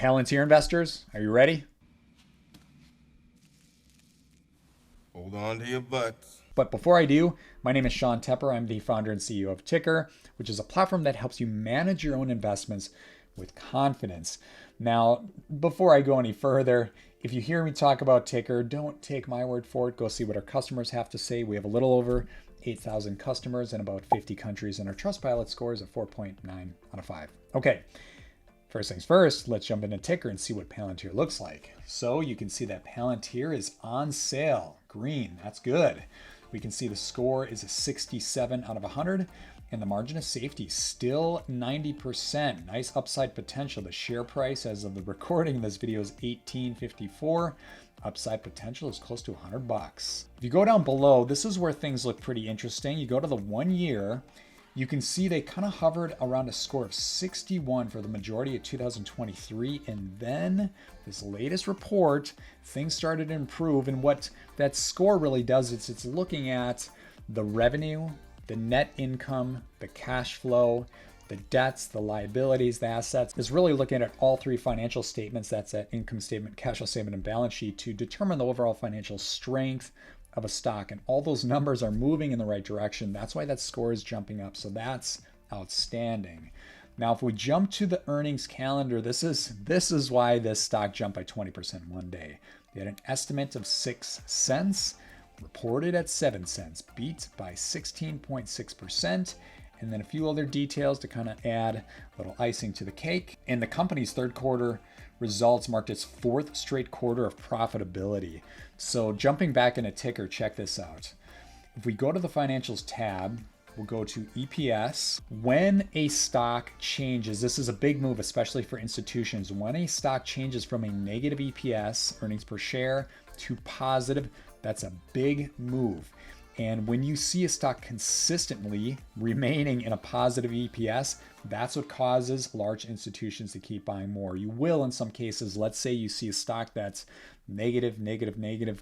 Palantir investors, are you ready? Hold on to your butts. But before I do, my name is Sean Tepper. I'm the founder and CEO of Tykr, which is a platform that helps you manage your own investments with confidence. Now, before I go any further, if you hear me talk about Tykr, don't take my word for it. Go see what our customers have to say. We have a little over 8,000 customers in about 50 countries, and our Trustpilot score is a 4.9 out of 5. Okay. First things first, let's jump into Tykr and see what Palantir looks like. So you can see that Palantir is on sale. Green, that's good. We can see the score is a 67 out of 100 and the margin of safety still 90%. Nice upside potential. The share price as of the recording of this video is $18.54. Upside potential is close to $100. If you go down below, this is where things look pretty interesting. You go to the 1 year. You can see they kind of hovered around a score of 61 for the majority of 2023. And then this latest report, things started to improve. And what that score really does is it's looking at the revenue, the net income, the cash flow, the debts, the liabilities, the assets. Is really looking at all three financial statements. That's that income statement, cash flow statement, and balance sheet to determine the overall financial strength of a stock, and all those numbers are moving in the right direction. That's why that score is jumping up. So that's outstanding. Now, if we jump to the earnings calendar, this is why this stock jumped by 20% in one day. They had an estimate of 6 cents, reported at 7 cents, beat by 16.6%. And then a few other details to kind of add a little icing to the cake. And the company's third quarter results marked its fourth straight quarter of profitability. So jumping back into Tykr, check this out. If we go to the financials tab, we'll go to EPS. When a stock changes, this is a big move, especially for institutions. When a stock changes from a negative EPS, earnings per share, to positive, that's a big move. And when you see a stock consistently remaining in a positive EPS, that's what causes large institutions to keep buying more. You will, in some cases, let's say you see a stock that's negative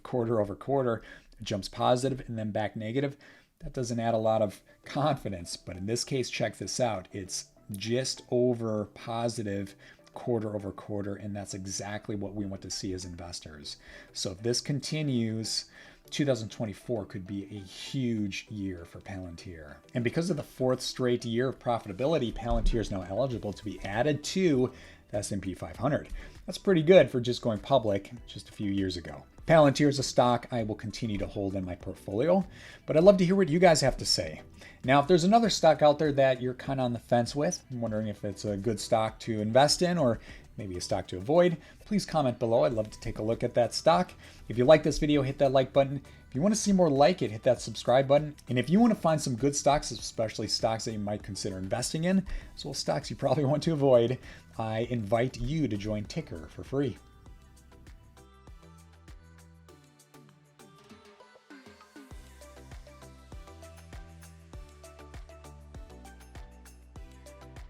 quarter over quarter, jumps positive and then back negative. That doesn't add a lot of confidence. But in this case, check this out. It's just over positive quarter over quarter, and that's exactly what we want to see as investors. So if this continues, 2024 could be a huge year for Palantir. And because of the fourth straight year of profitability, Palantir is now eligible to be added to the S&P 500. That's pretty good for just going public just a few years ago. Palantir is a stock I will continue to hold in my portfolio, but I'd love to hear what you guys have to say. Now, if there's another stock out there that you're kind of on the fence with, I'm wondering if it's a good stock to invest in or maybe a stock to avoid, please comment below. I'd love to take a look at that stock. If you like this video, hit that like button. If you want to see more like it, hit that subscribe button. And if you want to find some good stocks, especially stocks that you might consider investing in, as well as stocks you probably want to avoid, I invite you to join Tykr for free.